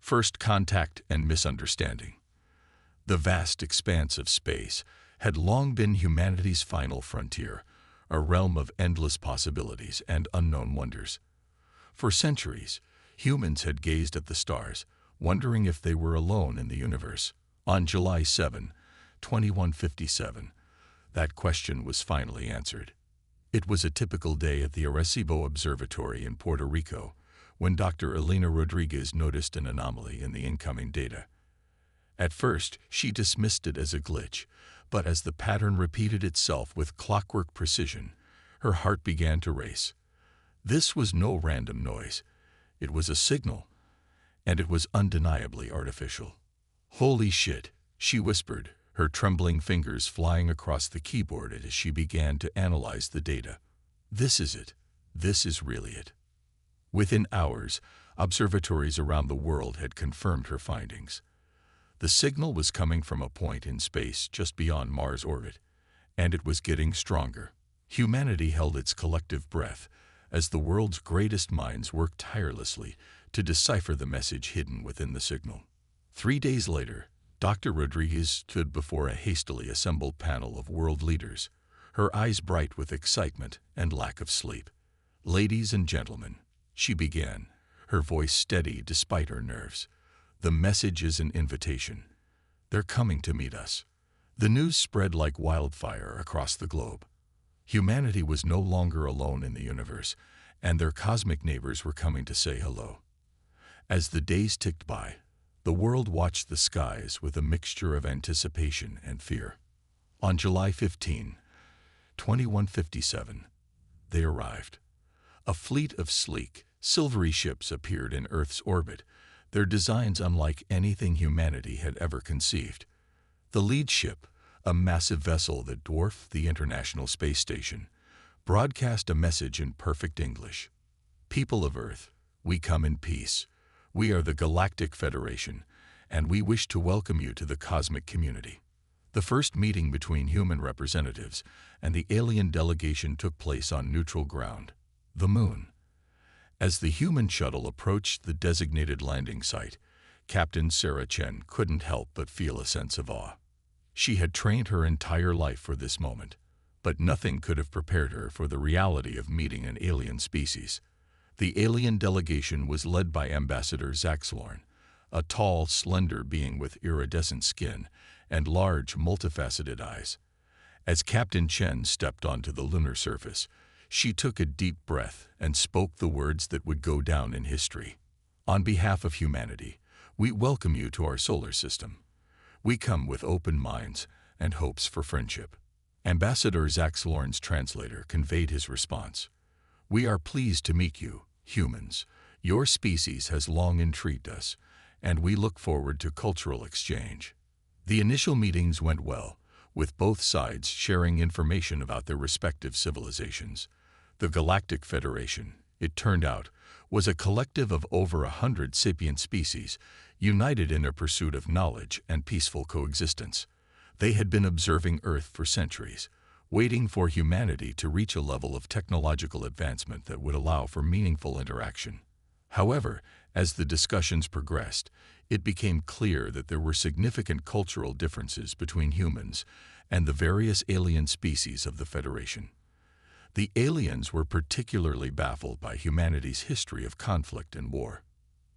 First contact and misunderstanding. The vast expanse of space had long been humanity's final frontier, a realm of endless possibilities and unknown wonders. For centuries, humans had gazed at the stars, wondering if they were alone in the universe. On July 7, 2157, that question was finally answered. It was a typical day at the Arecibo Observatory in Puerto Rico when Dr. Elena Rodriguez noticed an anomaly in the incoming data. At first, she dismissed it as a glitch, but as the pattern repeated itself with clockwork precision, her heart began to race. This was no random noise. It was a signal, and it was undeniably artificial. "Holy shit," she whispered, her trembling fingers flying across the keyboard as she began to analyze the data. "This is it. This is really it." Within hours, observatories around the world had confirmed her findings. The signal was coming from a point in space just beyond Mars' orbit, and it was getting stronger. Humanity held its collective breath as the world's greatest minds worked tirelessly to decipher the message hidden within the signal. 3 days later, Dr. Rodriguez stood before a hastily assembled panel of world leaders, her eyes bright with excitement and lack of sleep. "Ladies and gentlemen," she began, her voice steady despite her nerves, "the message is an invitation. They're coming to meet us." The news spread like wildfire across the globe. Humanity was no longer alone in the universe, and their cosmic neighbors were coming to say hello. As the days ticked by, the world watched the skies with a mixture of anticipation and fear. On July 15, 2157, they arrived. A fleet of sleek, silvery ships appeared in Earth's orbit, their designs unlike anything humanity had ever conceived. The lead ship, a massive vessel that dwarfed the International Space Station, broadcast a message in perfect English. "People of Earth, we come in peace. We are the Galactic Federation, and we wish to welcome you to the cosmic community." The first meeting between human representatives and the alien delegation took place on neutral ground, the Moon. As the human shuttle approached the designated landing site, Captain Sarah Chen couldn't help but feel a sense of awe. She had trained her entire life for this moment, but nothing could have prepared her for the reality of meeting an alien species. The alien delegation was led by Ambassador Zaxlorn, a tall, slender being with iridescent skin and large, multifaceted eyes. As Captain Chen stepped onto the lunar surface, she took a deep breath and spoke the words that would go down in history. "On behalf of humanity, we welcome you to our solar system. We come with open minds and hopes for friendship." Ambassador Zaxlorn's translator conveyed his response. "We are pleased to meet you, humans. Your species has long intrigued us, and we look forward to cultural exchange." The initial meetings went well, with both sides sharing information about their respective civilizations. The Galactic Federation, it turned out, was a collective of over 100 sapient species, united in their pursuit of knowledge and peaceful coexistence. They had been observing Earth for centuries, waiting for humanity to reach a level of technological advancement that would allow for meaningful interaction. However, as the discussions progressed, it became clear that there were significant cultural differences between humans and the various alien species of the Federation. The aliens were particularly baffled by humanity's history of conflict and war.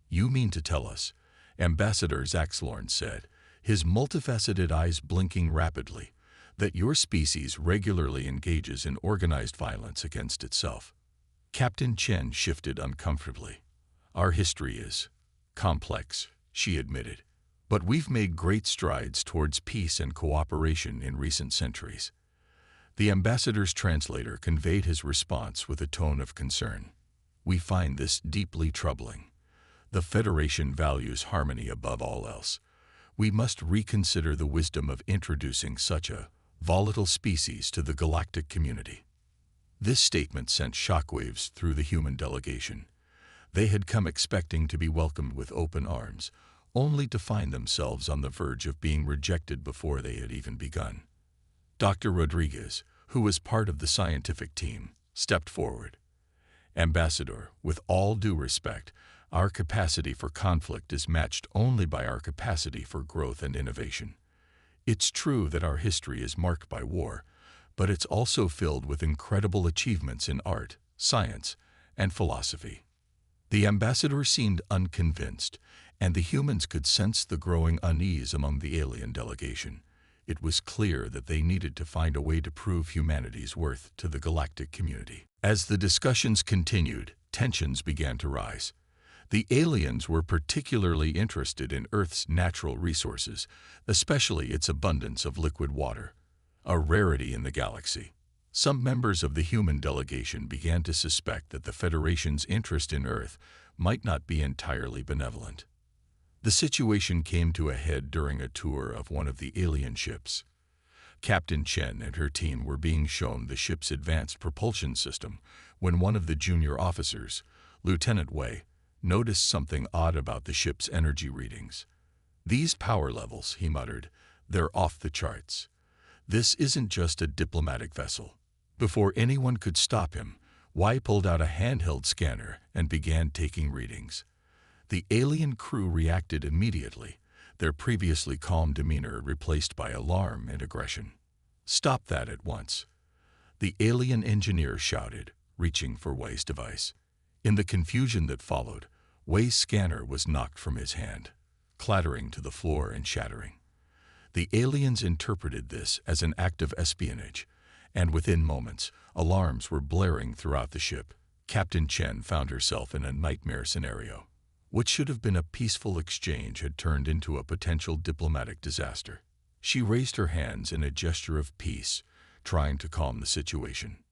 "You mean to tell us," Ambassador Zaxlorn said, his multifaceted eyes blinking rapidly, "that your species regularly engages in organized violence against itself?" Captain Chen shifted uncomfortably. "Our history is complex," she admitted, "but we've made great strides towards peace and cooperation in recent centuries." The ambassador's translator conveyed his response with a tone of concern. "We find this deeply troubling. The Federation values harmony above all else. We must reconsider the wisdom of introducing such a volatile species to the galactic community." This statement sent shockwaves through the human delegation. They had come expecting to be welcomed with open arms, only to find themselves on the verge of being rejected before they had even begun. Dr. Rodriguez, who was part of the scientific team, stepped forward. "Ambassador, with all due respect, Our capacity for conflict is matched only by our capacity for growth and innovation. It's true that our history is marked by war, but it's also filled with incredible achievements in art, science, and philosophy. The ambassador seemed unconvinced, and the humans could sense the growing unease among the alien delegation. It was clear that they needed to find a way to prove humanity's worth to the galactic community. As the discussions continued, tensions began to rise. The aliens were particularly interested in Earth's natural resources, especially its abundance of liquid water, a rarity in the galaxy. Some members of the human delegation began to suspect that the Federation's interest in Earth might not be entirely benevolent. The situation came to a head during a tour of one of the alien ships. Captain Chen and her team were being shown the ship's advanced propulsion system when one of the junior officers, Lieutenant Wei, noticed something odd about the ship's energy readings. "These power levels," he muttered, "they're off the charts. This isn't just a diplomatic vessel." Before anyone could stop him, Wei pulled out a handheld scanner and began taking readings. The alien crew reacted immediately, their previously calm demeanor replaced by alarm and aggression. "Stop that at once," the alien engineer shouted, reaching for Wei's device. In the confusion that followed, Wei's scanner was knocked from his hand, clattering to the floor and shattering. The aliens interpreted this as an act of espionage, and within moments, alarms were blaring throughout the ship. Captain Chen found herself in a nightmare scenario. What should have been a peaceful exchange had turned into a potential diplomatic disaster. She raised her hands in a gesture of peace, trying to calm the situation.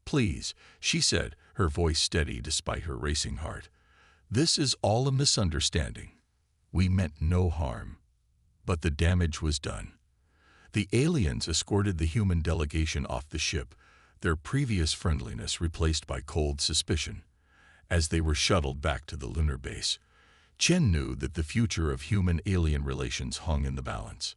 "Please," she said, her voice steady despite her racing heart. "This is all a misunderstanding. We meant no harm." But the damage was done. The aliens escorted the human delegation off the ship, their previous friendliness replaced by cold suspicion. As they were shuttled back to the lunar base, Chen knew that the future of human-alien relations hung in the balance.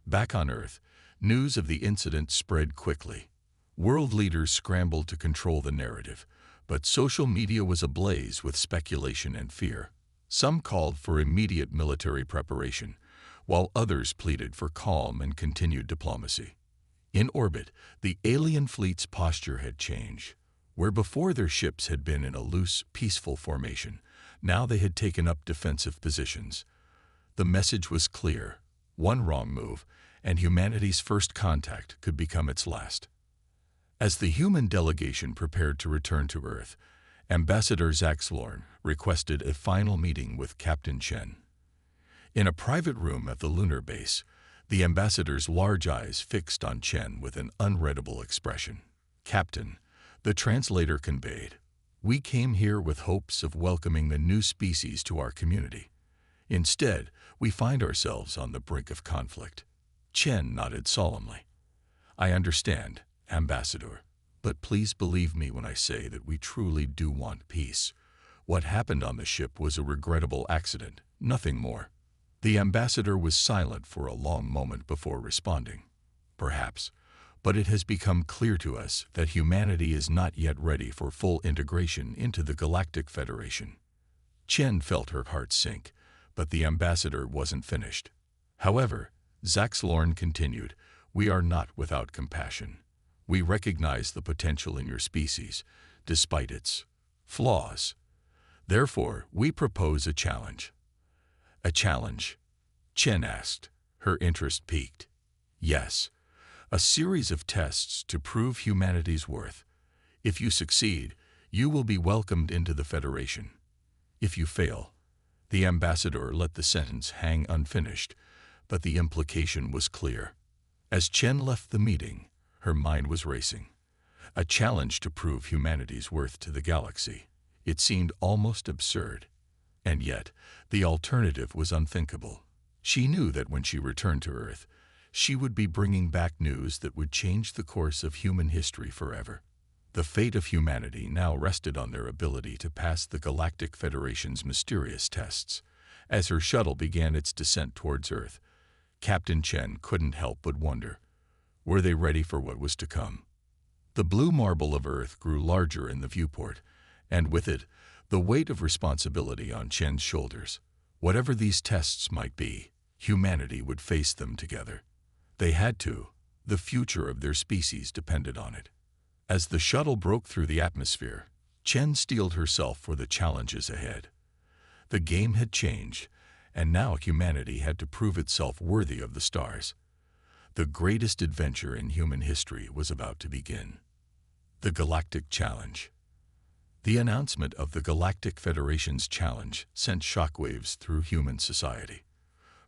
Back on Earth, news of the incident spread quickly. World leaders scrambled to control the narrative, but social media was ablaze with speculation and fear. Some called for immediate military preparation, while others pleaded for calm and continued diplomacy. In orbit, the alien fleet's posture had changed. Where before their ships had been in a loose, peaceful formation, now they had taken up defensive positions. The message was clear: one wrong move, and humanity's first contact could become its last. As the human delegation prepared to return to Earth, Ambassador Zaxlorn requested a final meeting with Captain Chen. In a private room at the lunar base, the ambassador's large eyes fixed on Chen with an unreadable expression. "Captain," the translator conveyed, "we came here with hopes of welcoming the new species to our community. Instead, we find ourselves on the brink of conflict." Chen nodded solemnly. "I understand, Ambassador, but please believe me when I say that we truly do want peace. What happened on the ship was a regrettable accident, nothing more." The ambassador was silent for a long moment before responding. "Perhaps, but it has become clear to us that humanity is not yet ready for full integration into the Galactic Federation." Chen felt her heart sink, but the ambassador wasn't finished. "However," Zaxlorn continued, "we are not without compassion. We recognize the potential in your species, despite its flaws. Therefore, we propose a challenge." "A challenge?" Chen asked, her interest piqued. "Yes, a series of tests to prove humanity's worth. If you succeed, you will be welcomed into the Federation. If you fail..." The ambassador let the sentence hang unfinished, but the implication was clear. As Chen left the meeting, her mind was racing. A challenge to prove humanity's worth to the galaxy. It seemed almost absurd. And yet, the alternative was unthinkable. She knew that when she returned to Earth, she would be bringing back news that would change the course of human history forever. The fate of humanity now rested on their ability to pass the Galactic Federation's mysterious tests. As her shuttle began its descent towards Earth, Captain Chen couldn't help but wonder, were they ready for what was to come? The blue marble of Earth grew larger in the viewport, and with it, The weight of responsibility on Chen's shoulders. Whatever these tests might be, humanity would face them together. They had to. The future of their species depended on it. As the shuttle broke through the atmosphere, Chen steeled herself for the challenges ahead. The game had changed, and now humanity had to prove itself worthy of the stars. The greatest adventure in human history was about to begin. The Galactic Challenge. The announcement of the Galactic Federation's challenge sent shockwaves through human society.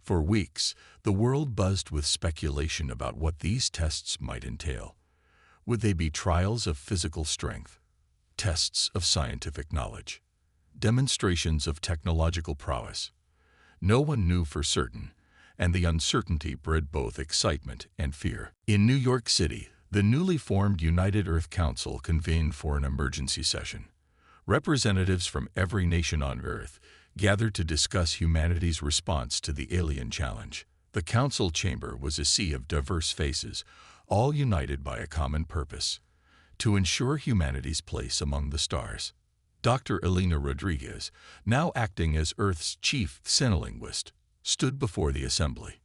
For weeks, the world buzzed with speculation about what these tests might entail. Would they be trials of physical strength, tests of scientific knowledge, demonstrations of technological prowess? No one knew for certain, and the uncertainty bred both excitement and fear. In New York City, the newly formed United Earth Council convened for an emergency session. Representatives from every nation on Earth gathered to discuss humanity's response to the alien challenge. The council chamber was a sea of diverse faces, all united by a common purpose: to ensure humanity's place among the stars. Dr. Elena Rodriguez, now acting as Earth's chief xenolinguist, stood before the assembly.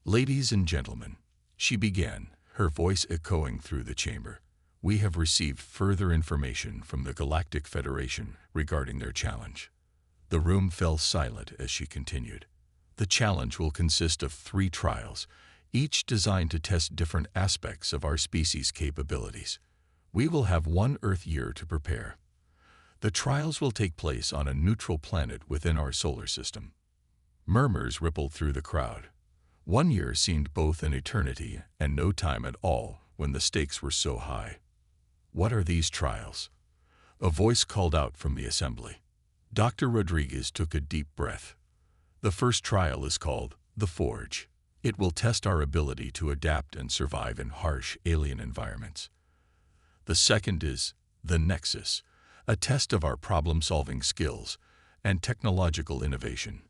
"Ladies and gentlemen," she began, her voice echoing through the chamber, "we have received further information from the Galactic Federation regarding their challenge." The room fell silent as she continued. "The challenge will consist of 3 trials, each designed to test different aspects of our species' capabilities. We will have 1 Earth year to prepare. The trials will take place on a neutral planet within our solar system." Murmurs rippled through the crowd. 1 year seemed both an eternity and no time at all when the stakes were so high. "What are these trials?" A voice called out from the assembly. Dr. Rodriguez took a deep breath. "The first trial is called the Forge. It will test our ability to adapt and survive in harsh alien environments. The second is the Nexus, a test of our problem-solving skills and technological innovation.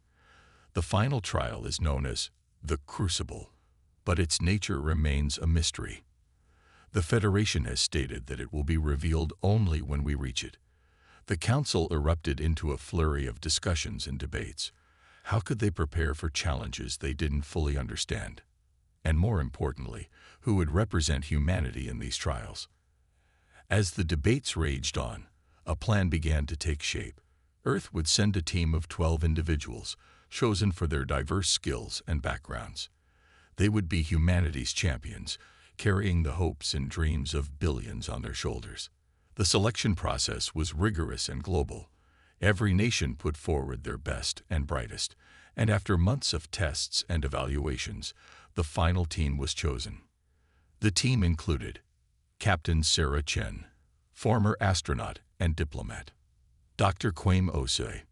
The final trial is known as the Crucible, but its nature remains a mystery. The Federation has stated that it will be revealed only when we reach it." The council erupted into a flurry of discussions and debates. How could they prepare for challenges they didn't fully understand? And more importantly, who would represent humanity in these trials? As the debates raged on, a plan began to take shape. Earth would send a team of 12 individuals, chosen for their diverse skills and backgrounds. They would be humanity's champions, carrying the hopes and dreams of billions on their shoulders. The selection process was rigorous and global. Every nation put forward their best and brightest, and after months of tests and evaluations, the final team was chosen. The team included Captain Sarah Chen, former astronaut and diplomat; Dr. Kwame Osei,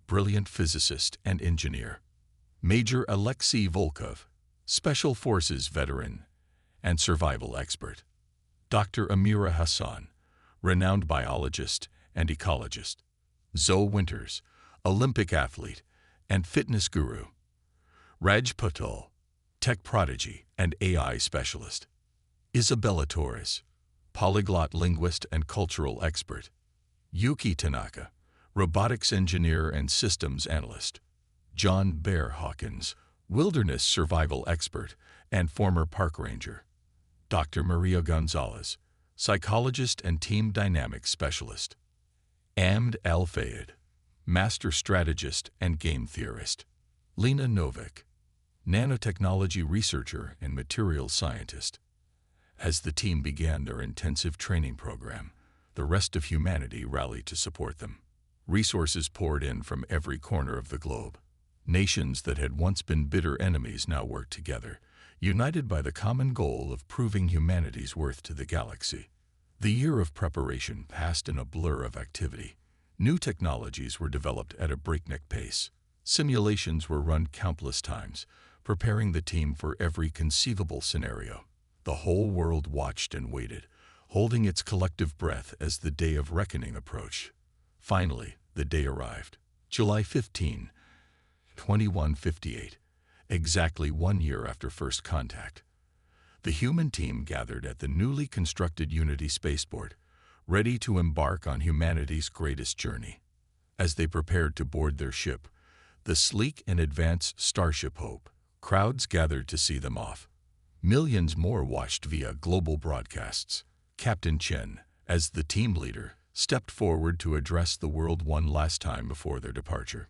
brilliant physicist and engineer; Major Alexei Volkov, Special Forces veteran and survival expert; Dr. Amira Hassan, renowned biologist and ecologist; Zoe Winters, Olympic athlete and fitness guru; Raj Patel, tech prodigy and AI specialist; Isabella Torres, polyglot linguist and cultural expert; Yuki Tanaka, robotics engineer and systems analyst; John Bear Hawkins, wilderness survival expert and former park ranger; Dr. Maria Gonzalez, psychologist and team dynamics specialist; Amd Al-Fayed, master strategist and game theorist; Lena Novik, nanotechnology researcher and materials scientist. As the team began their intensive training program, the rest of humanity rallied to support them. Resources poured in from every corner of the globe. Nations that had once been bitter enemies now worked together, united by the common goal of proving humanity's worth to the galaxy. The year of preparation passed in a blur of activity. New technologies were developed at a breakneck pace. Simulations were run countless times, preparing the team for every conceivable scenario. The whole world watched and waited, holding its collective breath as the day of reckoning approached. Finally, the day arrived. July 15, 2158, exactly 1 year after first contact. The human team gathered at the newly constructed Unity spaceport, ready to embark on humanity's greatest journey. As they prepared to board their ship, the sleek and advanced Starship Hope, crowds gathered to see them off. Millions more watched via global broadcasts. Captain Chen, as the team leader, stepped forward to address the world one last time before their departure.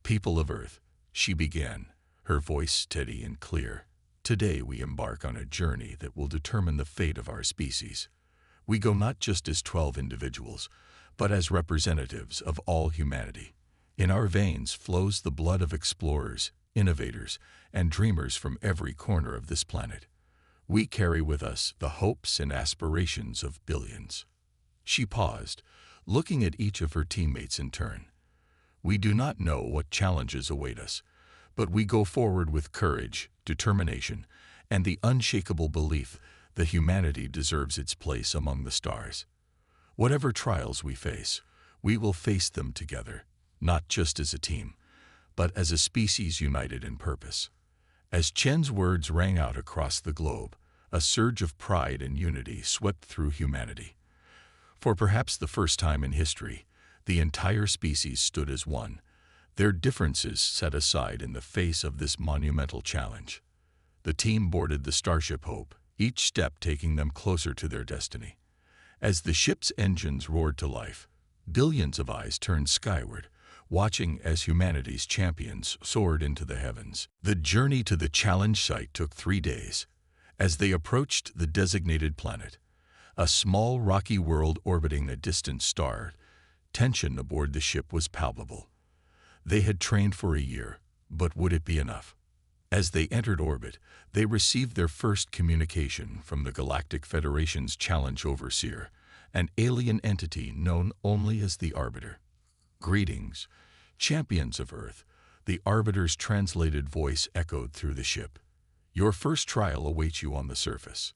"People of Earth," she began, her voice steady and clear, "today we embark on a journey that will determine the fate of our species. We go not just as 12 individuals, but as representatives of all humanity. In our veins flows the blood of explorers, innovators, and dreamers from every corner of this planet. We carry with us the hopes and aspirations of billions." She paused, looking at each of her teammates in turn. "We do not know what challenges await us, but we go forward with courage, determination, and the unshakable belief that humanity deserves its place among the stars. Whatever trials we face, we will face them together, not just as a team, but as a species united in purpose." As Chen's words rang out across the globe, a surge of pride and unity swept through humanity. For perhaps the first time in history, the entire species stood as one, their differences set aside in the face of this monumental challenge. The team boarded the Starship Hope, each step taking them closer to their destiny. As the ship's engines roared to life, billions of eyes turned skyward, watching as humanity's champions soared into the heavens. The journey to the challenge site took 3 days. As they approached the designated planet, a small rocky world orbiting a distant star, tension aboard the ship was palpable. They had trained for a year, but would it be enough? As they entered orbit, they received their first communication from the Galactic Federation's challenge overseer, an alien entity known only as the Arbiter. "Greetings, champions of Earth," the Arbiter's translated voice echoed through the ship. "Your first trial awaits you on the surface.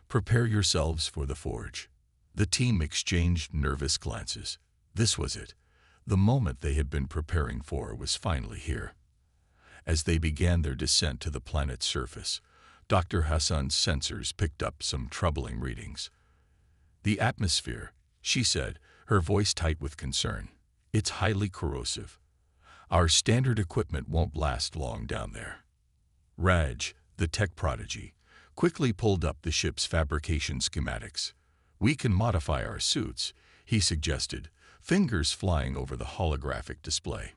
Prepare yourselves for the forge." The team exchanged nervous glances. This was it. The moment they had been preparing for was finally here. As they began their descent to the planet's surface, Dr. Hassan's sensors picked up some troubling readings. "The atmosphere," she said, her voice tight with concern. "It's highly corrosive. Our standard equipment won't last long down there." Raj, the tech prodigy, quickly pulled up the ship's fabrication schematics. "We can modify our suits," he suggested, fingers flying over the holographic display.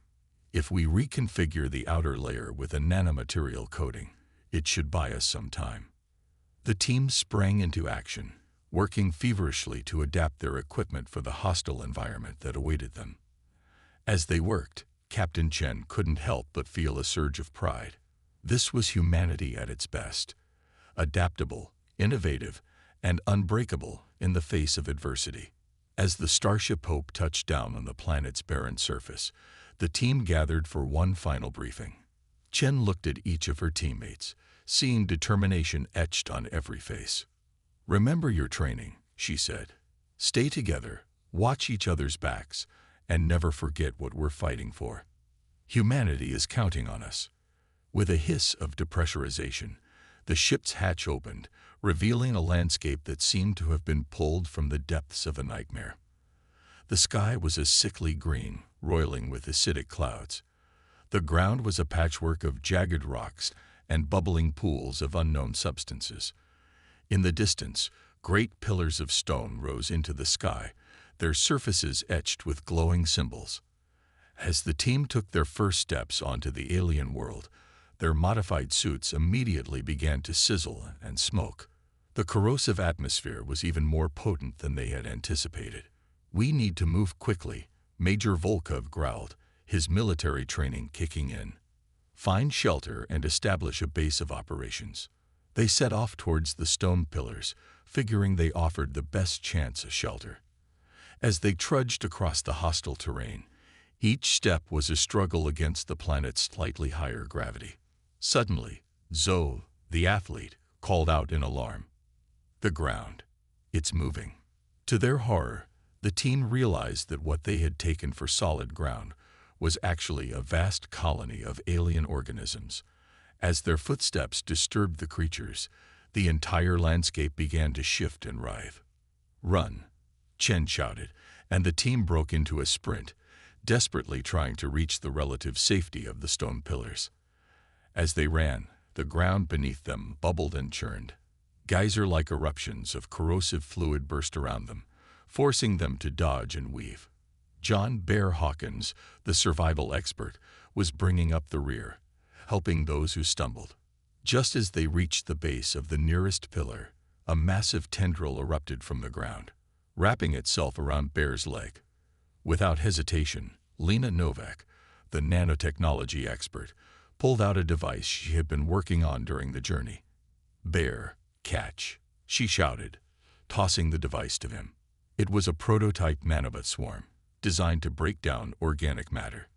"If we reconfigure the outer layer with a nanomaterial coating, it should buy us some time." The team sprang into action, working feverishly to adapt their equipment for the hostile environment that awaited them. As they worked, Captain Chen couldn't help but feel a surge of pride. This was humanity at its best, adaptable, innovative, and unbreakable in the face of adversity. As the Starship Hope touched down on the planet's barren surface, the team gathered for one final briefing. Chen looked at each of her teammates, seeing determination etched on every face. "Remember your training," she said. "Stay together, watch each other's backs, and never forget what we're fighting for. Humanity is counting on us." With a hiss of depressurization, the ship's hatch opened, revealing a landscape that seemed to have been pulled from the depths of a nightmare. The sky was a sickly green, roiling with acidic clouds. The ground was a patchwork of jagged rocks and bubbling pools of unknown substances. In the distance, great pillars of stone rose into the sky, their surfaces etched with glowing symbols. As the team took their first steps onto the alien world, their modified suits immediately began to sizzle and smoke. The corrosive atmosphere was even more potent than they had anticipated. "We need to move quickly," Major Volkov growled, his military training kicking in. "Find shelter and establish a base of operations." They set off towards the stone pillars, figuring they offered the best chance of shelter. As they trudged across the hostile terrain, each step was a struggle against the planet's slightly higher gravity. Suddenly, Zoe, the athlete, called out in alarm. "The ground. It's moving." To their horror, the team realized that what they had taken for solid ground was actually a vast colony of alien organisms. As their footsteps disturbed the creatures, the entire landscape began to shift and writhe. "Run!" Chen shouted, and the team broke into a sprint, desperately trying to reach the relative safety of the stone pillars. As they ran, the ground beneath them bubbled and churned. Geyser-like eruptions of corrosive fluid burst around them, forcing them to dodge and weave. John Bear Hawkins, the survival expert, was bringing up the rear, helping those who stumbled. Just as they reached the base of the nearest pillar, a massive tendril erupted from the ground, wrapping itself around Bear's leg. Without hesitation, Lena Novak, the nanotechnology expert, pulled out a device she had been working on during the journey. "Bear, catch," she shouted, tossing the device to him. It was a prototype nanobot swarm, designed to break down organic matter.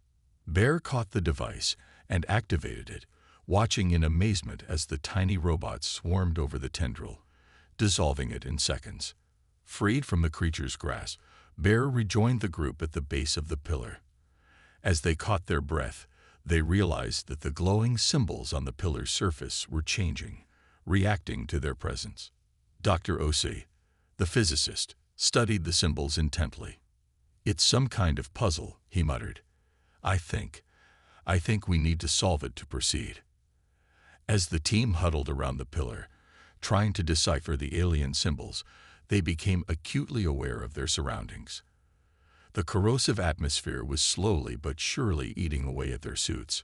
Bear caught the device and activated it, watching in amazement as the tiny robots swarmed over the tendril, dissolving it in seconds. Freed from the creature's grasp, Bear rejoined the group at the base of the pillar. As they caught their breath, they realized that the glowing symbols on the pillar's surface were changing, reacting to their presence. Dr. Osei, the physicist, studied the symbols intently. "It's some kind of puzzle," he muttered. I think we need to solve it to proceed." As the team huddled around the pillar, trying to decipher the alien symbols, they became acutely aware of their surroundings. The corrosive atmosphere was slowly but surely eating away at their suits.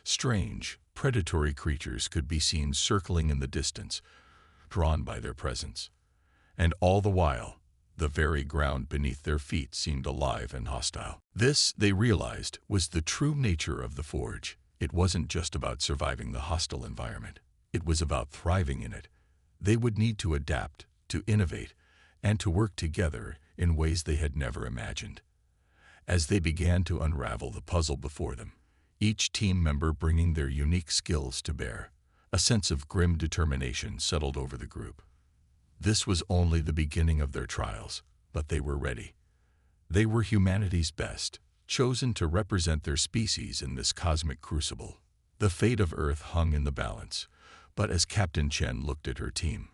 Strange, predatory creatures could be seen circling in the distance, drawn by their presence. And all the while, the very ground beneath their feet seemed alive and hostile. This, they realized, was the true nature of the Forge. It wasn't just about surviving the hostile environment. It was about thriving in it. They would need to adapt, to innovate, and to work together in ways they had never imagined. As they began to unravel the puzzle before them, each team member bringing their unique skills to bear, a sense of grim determination settled over the group. This was only the beginning of their trials, but they were ready. They were humanity's best, chosen to represent their species in this cosmic crucible. The fate of Earth hung in the balance, but as Captain Chen looked at her team,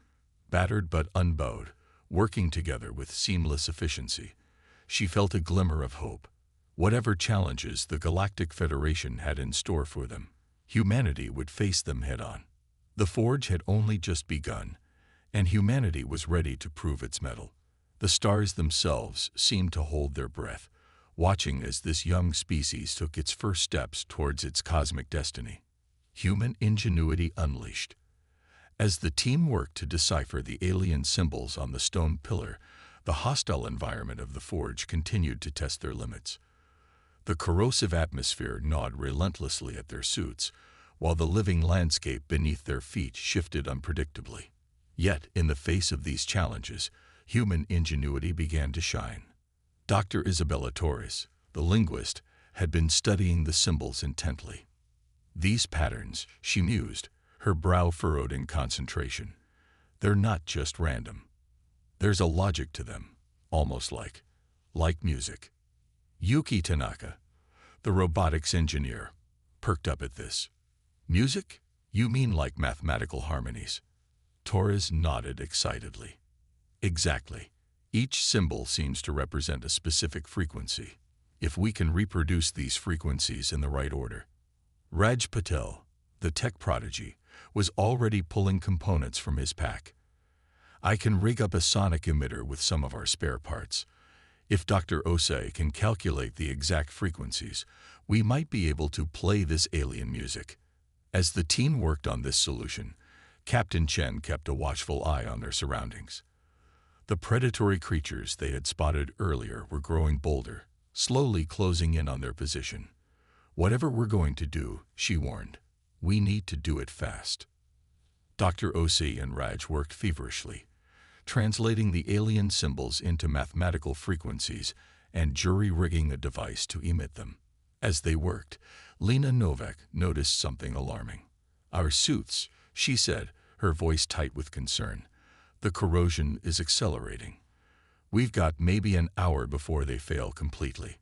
battered but unbowed, working together with seamless efficiency, she felt a glimmer of hope. Whatever challenges the Galactic Federation had in store for them, humanity would face them head-on. The Forge had only just begun, and humanity was ready to prove its mettle. The stars themselves seemed to hold their breath, watching as this young species took its first steps towards its cosmic destiny. Human ingenuity unleashed. As the team worked to decipher the alien symbols on the stone pillar, the hostile environment of the Forge continued to test their limits. The corrosive atmosphere gnawed relentlessly at their suits, while the living landscape beneath their feet shifted unpredictably. Yet, in the face of these challenges, human ingenuity began to shine. Dr. Isabella Torres, the linguist, had been studying the symbols intently. "These patterns," she mused, her brow furrowed in concentration, "they're not just random. There's a logic to them, almost like music." Yuki Tanaka, the robotics engineer, perked up at this. "Music? You mean like mathematical harmonies?" Torres nodded excitedly. "Exactly. Each symbol seems to represent a specific frequency, if we can reproduce these frequencies in the right order." Raj Patel, the tech prodigy, was already pulling components from his pack. "I can rig up a sonic emitter with some of our spare parts. If Dr. Osei can calculate the exact frequencies, we might be able to play this alien music." As the team worked on this solution, Captain Chen kept a watchful eye on their surroundings. The predatory creatures they had spotted earlier were growing bolder, slowly closing in on their position. "Whatever we're going to do," she warned, "we need to do it fast." Dr. Osei and Raj worked feverishly, translating the alien symbols into mathematical frequencies and jury-rigging a device to emit them. As they worked, Lena Novak noticed something alarming. "Our suits," she said, her voice tight with concern. "The corrosion is accelerating. We've got maybe an hour before they fail completely."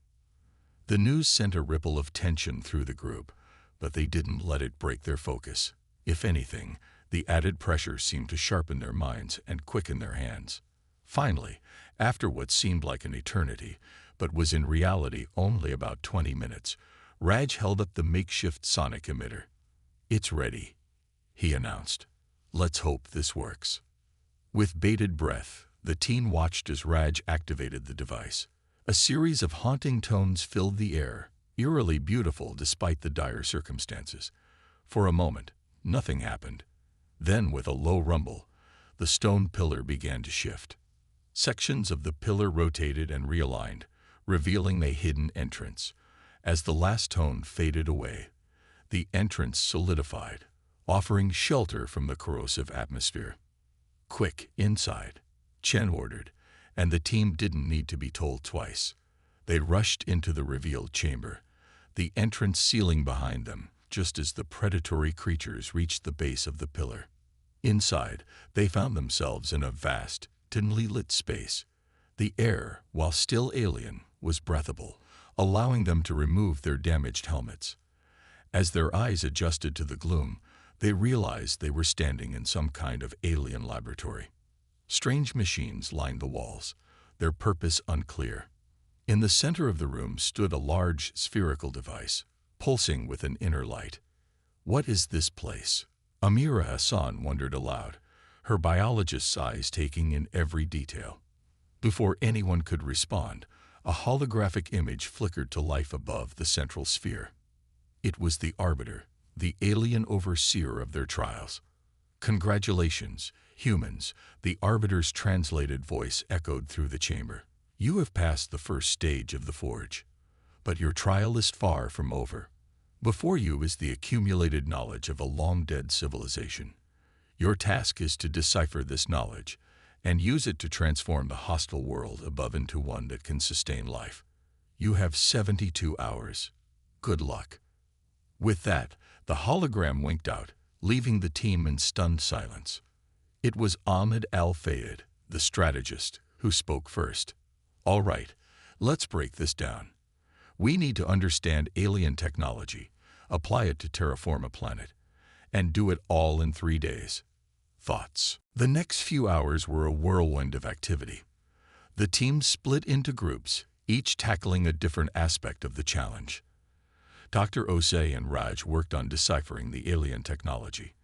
The news sent a ripple of tension through the group, but they didn't let it break their focus. If anything, the added pressure seemed to sharpen their minds and quicken their hands. Finally, after what seemed like an eternity, but was in reality only about 20 minutes. Raj held up the makeshift sonic emitter. "It's ready," he announced. "Let's hope this works." With bated breath, the team watched as Raj activated the device. A series of haunting tones filled the air, eerily beautiful despite the dire circumstances. For a moment, nothing happened. Then, with a low rumble, the stone pillar began to shift. Sections of the pillar rotated and realigned, revealing a hidden entrance. As the last tone faded away, the entrance solidified, offering shelter from the corrosive atmosphere. "Quick, inside," Chen ordered, and the team didn't need to be told twice. They rushed into the revealed chamber, the entrance sealing behind them, just as the predatory creatures reached the base of the pillar. Inside, they found themselves in a vast, dimly lit space. The air, while still alien, was breathable, allowing them to remove their damaged helmets. As their eyes adjusted to the gloom, they realized they were standing in some kind of alien laboratory. Strange machines lined the walls, their purpose unclear. In the center of the room stood a large spherical device, pulsing with an inner light. "What is this place?" Amira Hassan wondered aloud, her biologist's eyes taking in every detail. Before anyone could respond, a holographic image flickered to life above the central sphere. It was the Arbiter, the alien overseer of their trials. "Congratulations, humans," the Arbiter's translated voice echoed through the chamber. "You have passed the first stage of the forge. But your trial is far from over. Before you is the accumulated knowledge of a long-dead civilization. Your task is to decipher this knowledge and use it to transform the hostile world above into one that can sustain life. You have 72 hours. Good luck." With that, the hologram winked out, leaving the team in stunned silence. It was Ahmed Al-Fayed, the strategist, who spoke first. "All right, let's break this down. We need to understand alien technology, apply it to terraform a planet, and do it all in 3 days. Thoughts?" The next few hours were a whirlwind of activity. The team split into groups, each tackling a different aspect of the challenge. Dr. Osei and Raj worked on deciphering the alien technology.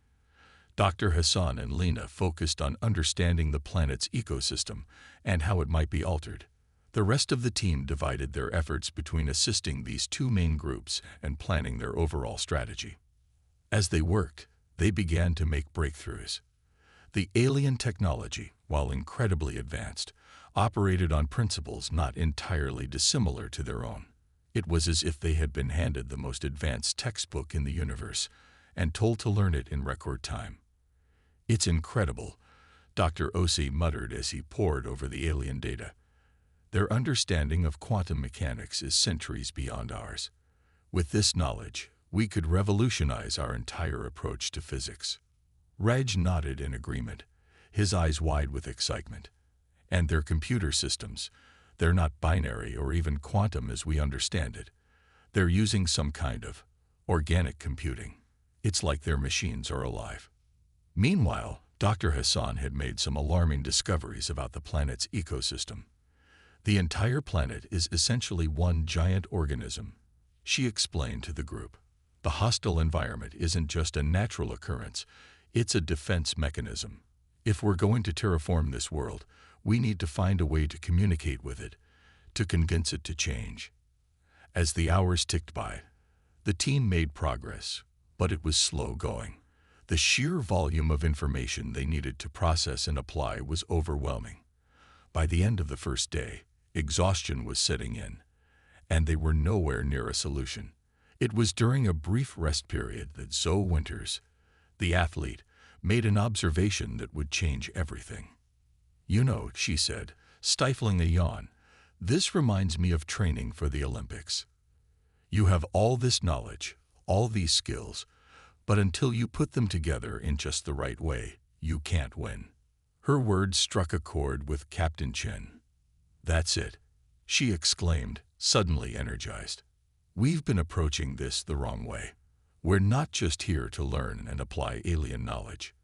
Dr. Hassan and Lena focused on understanding the planet's ecosystem and how it might be altered. The rest of the team divided their efforts between assisting these two main groups and planning their overall strategy. As they worked, they began to make breakthroughs. The alien technology, while incredibly advanced, operated on principles not entirely dissimilar to their own. It was as if they had been handed the most advanced textbook in the universe and told to learn it in record time. "It's incredible," Dr. Osei muttered as he pored over the alien data. "Their understanding of quantum mechanics is centuries beyond ours. With this knowledge, we could revolutionize our entire approach to physics." Raj nodded in agreement, his eyes wide with excitement. "And their computer systems, they're not binary or even quantum as we understand it. They're using some kind of organic computing. It's like their machines are alive." Meanwhile, Dr. Hassan had made some alarming discoveries about the planet's ecosystem. "The entire planet is essentially one giant organism," she explained to the group. "The hostile environment isn't just a natural occurrence, it's a defense mechanism. If we're going to terraform this world, we need to find a way to communicate with it, to convince it to change." As the hours ticked by, the team made progress, but it was slow going. The sheer volume of information they needed to process and apply was overwhelming. By the end of the first day, exhaustion was setting in, and they were nowhere near a solution. It was during a brief rest period that Zoe Winters, the athlete, made an observation that would change everything. "You know," she said, stifling a yawn, "this reminds me of training for the Olympics. You have all this knowledge, all these skills, but until you put them together in just the right way, you can't win." Her words struck a chord with Captain Chen. "That's it," she exclaimed, suddenly energized. "We've been approaching this the wrong way. We're not just here to learn and apply alien knowledge.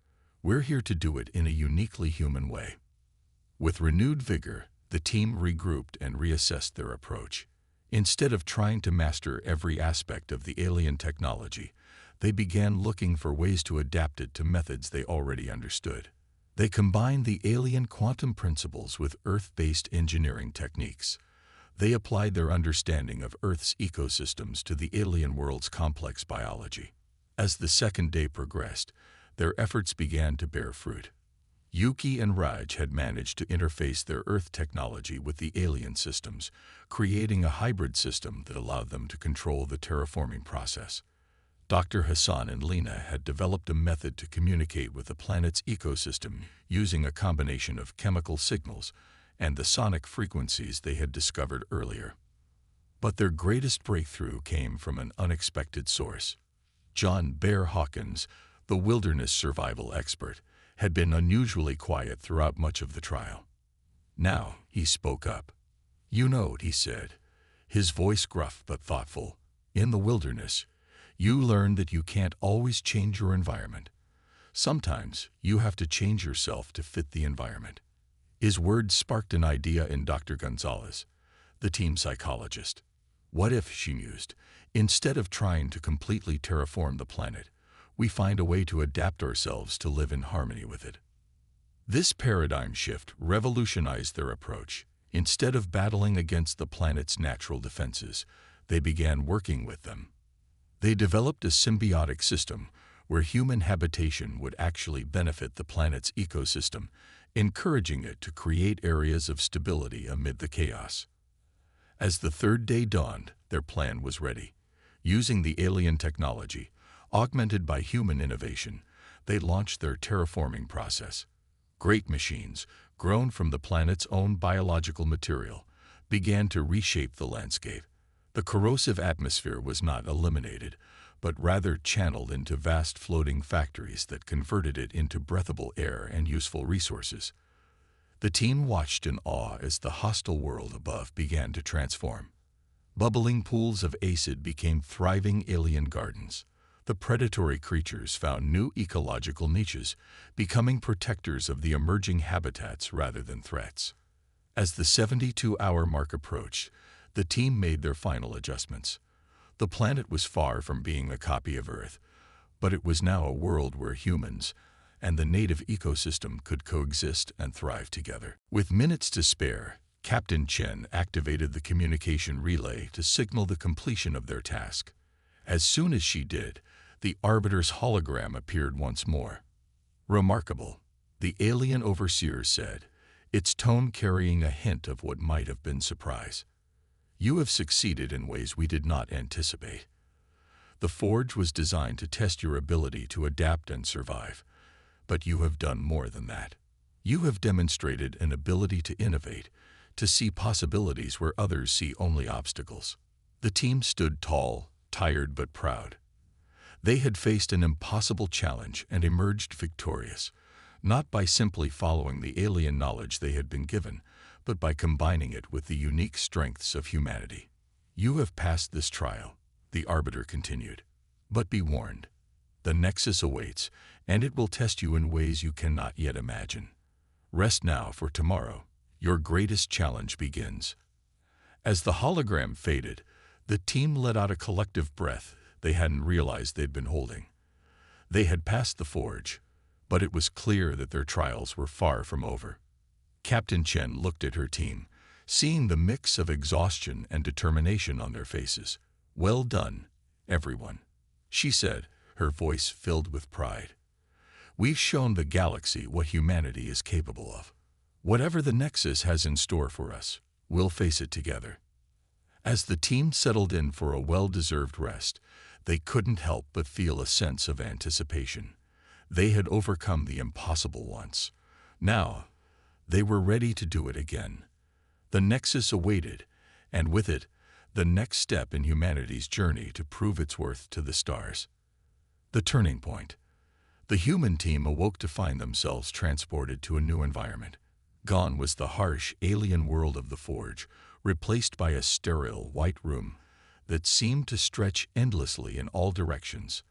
We're here to do it in a uniquely human way." With renewed vigor, The team regrouped and reassessed their approach. Instead of trying to master every aspect of the alien technology, they began looking for ways to adapt it to methods they already understood. They combined the alien quantum principles with Earth-based engineering techniques. They applied their understanding of Earth's ecosystems to the alien world's complex biology. As the second day progressed, their efforts began to bear fruit. Yuki and Raj had managed to interface their Earth technology with the alien systems, creating a hybrid system that allowed them to control the terraforming process. Dr. Hassan and Lena had developed a method to communicate with the planet's ecosystem using a combination of chemical signals and the sonic frequencies they had discovered earlier. But their greatest breakthrough came from an unexpected source. John Bear Hawkins, the wilderness survival expert, had been unusually quiet throughout much of the trial. Now he spoke up. "You know," he said, his voice gruff but thoughtful, "in the wilderness, you learn that you can't always change your environment. Sometimes you have to change yourself to fit the environment." His words sparked an idea in Dr. Gonzalez, the team psychologist. What if, she mused, instead of trying to completely terraform the planet, we find a way to adapt ourselves to live in harmony with it? This paradigm shift revolutionized their approach. Instead of battling against the planet's natural defenses, they began working with them. They developed a symbiotic system where human habitation would actually benefit the planet's ecosystem, encouraging it to create areas of stability amid the chaos. As the third day dawned, their plan was ready. Using the alien technology, augmented by human innovation, they launched their terraforming process. Great machines, grown from the planet's own biological material, began to reshape the landscape. The corrosive atmosphere was not eliminated, but rather channeled into vast floating factories that converted it into breathable air and useful resources. The team watched in awe as the hostile world above began to transform. Bubbling pools of acid became thriving alien gardens. The predatory creatures found new ecological niches, becoming protectors of the emerging habitats rather than threats. As the 72-hour mark approached, the team made their final adjustments. The planet was far from being a copy of Earth, but it was now a world where humans and the native ecosystem could coexist and thrive together. With minutes to spare, Captain Chen activated the communication relay to signal the completion of their task. As soon as she did, the Arbiter's hologram appeared once more. "Remarkable," the alien overseer said, its tone carrying a hint of what might have been surprise. "You have succeeded in ways we did not anticipate. The Forge was designed to test your ability to adapt and survive, but you have done more than that. You have demonstrated an ability to innovate, to see possibilities where others see only obstacles." The team stood tall, tired but proud. They had faced an impossible challenge and emerged victorious, not by simply following the alien knowledge they had been given, but by combining it with the unique strengths of humanity. "You have passed this trial," the Arbiter continued. "But be warned. The Nexus awaits, and it will test you in ways you cannot yet imagine. Rest now, for tomorrow, your greatest challenge begins." As the hologram faded, the team let out a collective breath they hadn't realized they'd been holding. They had passed the Forge, but it was clear that their trials were far from over. Captain Chen looked at her team, seeing the mix of exhaustion and determination on their faces. "Well done, everyone," she said, her voice filled with pride. "We've shown the galaxy what humanity is capable of. Whatever the Nexus has in store for us, we'll face it together." As the team settled in for a well-deserved rest, they couldn't help but feel a sense of anticipation. They had overcome the impossible once. Now, they were ready to do it again. The Nexus awaited, and with it, the next step in humanity's journey to prove its worth to the stars. The turning point. The human team awoke to find themselves transported to a new environment. Gone was the harsh, alien world of the Forge, replaced by a sterile, white room that seemed to stretch endlessly in all directions.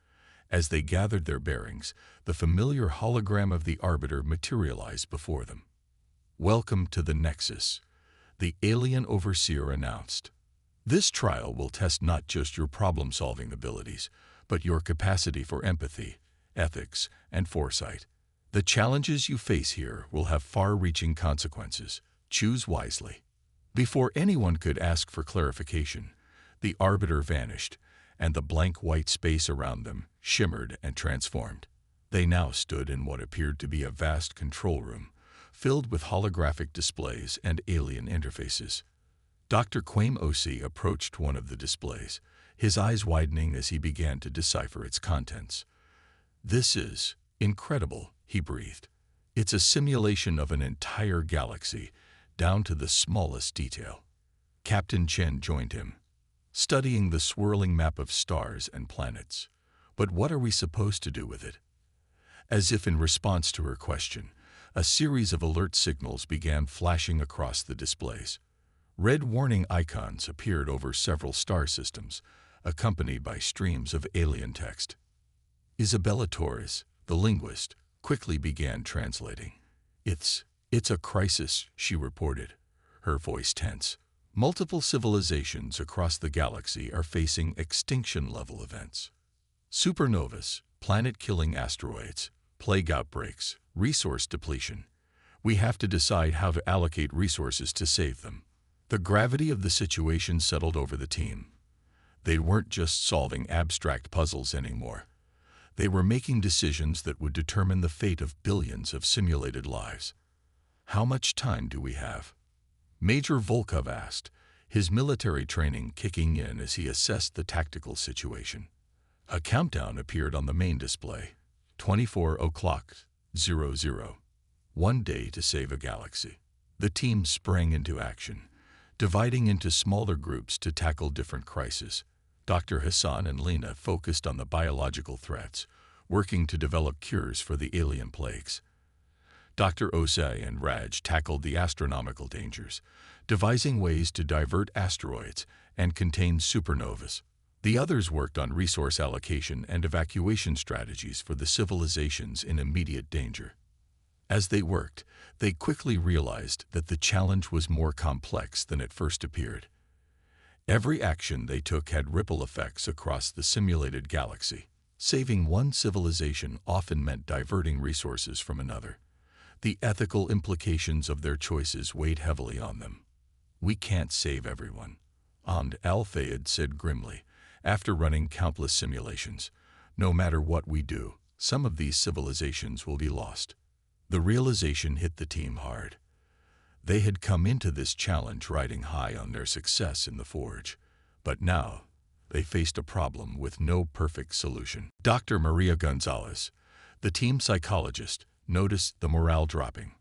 As they gathered their bearings, the familiar hologram of the Arbiter materialized before them. "Welcome to the Nexus. the alien overseer announced. This trial will test not just your problem-solving abilities, but your capacity for empathy, ethics, and foresight. The challenges you face here will have far-reaching consequences. Choose wisely. Before anyone could ask for clarification, the arbiter vanished, and the blank white space around them shimmered and transformed. They now stood in what appeared to be a vast control room, filled with holographic displays and alien interfaces. Dr. Quame Osi approached one of the displays, his eyes widening as he began to decipher its contents. "This is incredible," he breathed. "It's a simulation of an entire galaxy, down to the smallest detail." Captain Chen joined him, studying the swirling map of stars and planets. "But what are we supposed to do with it?" As if in response to her question, a series of alert signals began flashing across the displays. Red warning icons appeared over several star systems, accompanied by streams of alien text. Isabella Torres, the linguist, quickly began translating. It's a crisis," she reported, her voice tense. "Multiple civilizations across the galaxy are facing extinction-level events. Supernovas, planet-killing asteroids, plague outbreaks, resource depletion. We have to decide how to allocate resources to save them." The gravity of the situation settled over the team. They weren't just solving abstract puzzles anymore. They were making decisions that would determine the fate of billions of simulated lives. "How much time do we have?" Major Volkov asked, his military training kicking in as he assessed the tactical situation. A countdown appeared on the main display. 24:00. 1 day to save a galaxy. The team sprang into action, dividing into smaller groups to tackle different crises. Dr. Hassan and Lena focused on the biological threats, working to develop cures for the alien plagues. Dr. Osei and Raj tackled the astronomical dangers, devising ways to divert asteroids and contain supernovas. The others worked on resource allocation and evacuation strategies for the civilizations in immediate danger. As they worked, they quickly realized that the challenge was more complex than it first appeared. Every action they took had ripple effects across the simulated galaxy. Saving one civilization often meant diverting resources from another. The ethical implications of their choices weighed heavily on them. "We can't save everyone," Amd al-Fayed said grimly, after running countless simulations. "No matter what we do, some of these civilizations will be lost." The realization hit the team hard. They had come into this challenge riding high on their success in the Forge, but now they faced a problem with no perfect solution. Dr. Maria Gonzalez, the team psychologist, noticed the morale dropping.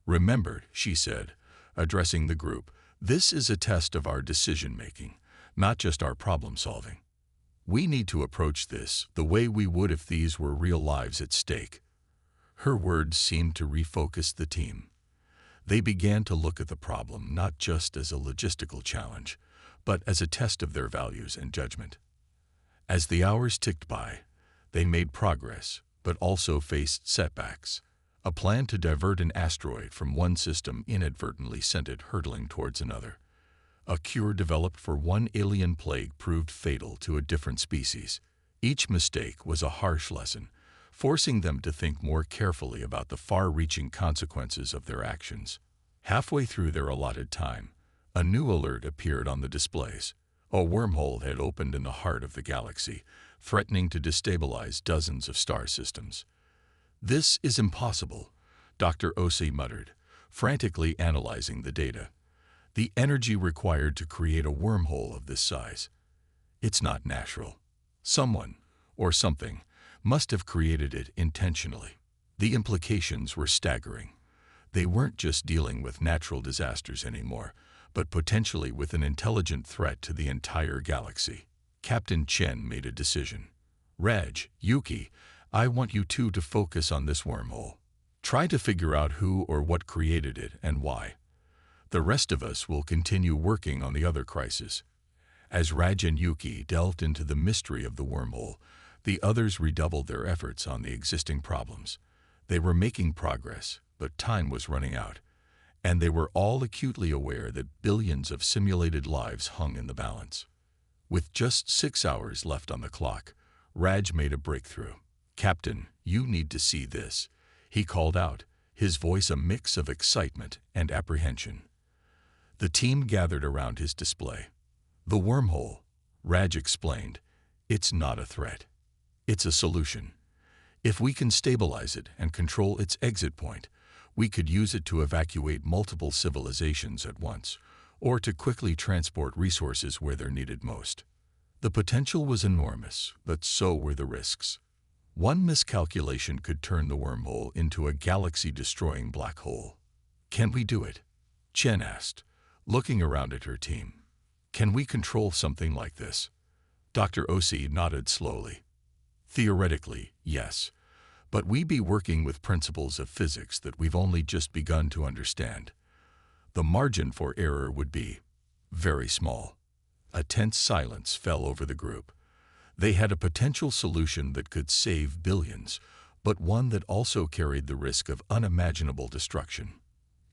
"Remember," she said, addressing the group, "this is a test of our decision-making, not just our problem-solving. We need to approach this the way we would if these were real lives at stake." Her words seemed to refocus the team. They began to look at the problem not just as a logistical challenge, but as a test of their values and judgment. As the hours ticked by, they made progress, but also faced setbacks. A plan to divert an asteroid from one system inadvertently sent it hurtling towards another. A cure developed for one alien plague proved fatal to a different species. Each mistake was a harsh lesson, forcing them to think more carefully about the far-reaching consequences of their actions. Halfway through their allotted time, a new alert appeared on the displays. A wormhole had opened in the heart of the galaxy, threatening to destabilize dozens of star systems. "This is impossible," Dr. Osei muttered, frantically analyzing the data. "The energy required to create a wormhole of this size. It's not natural. Someone, or something, must have created it intentionally." The implications were staggering. They weren't just dealing with natural disasters anymore, but potentially with an intelligent threat to the entire galaxy. Captain Chen made a decision. "Raj, Yuki, I want you two to focus on this wormhole. Try to figure out who or what created it and why. The rest of us will continue working on the other crisis." As Raj and Yuki delved into the mystery of the wormhole, the others redoubled their efforts on the existing problems. They were making progress, but time was running out. and they were all acutely aware that billions of simulated lives hung in the balance. With just 6 hours left on the clock, Raj made a breakthrough. "Captain, you need to see this," he called out, his voice a mix of excitement and apprehension. The team gathered around his display. "The wormhole," Raj explained. "It's not a threat. It's a solution. If we can stabilize it and control its exit point, we could use it to evacuate multiple civilizations at once, or to quickly transport resources where they're needed most." The potential was enormous, but so were the risks. One miscalculation could turn the wormhole into a galaxy-destroying black hole. "Can we do it?" Chen asked, looking around at her team. "Can we control something like this?" Dr. Osi nodded slowly. "Theoretically, yes, but we be working with principles of physics that we've only just begun to understand. The margin for error would be very small." A tense silence fell over the group. They had a potential solution that could save billions, but one that also carried the risk of unimaginable destruction.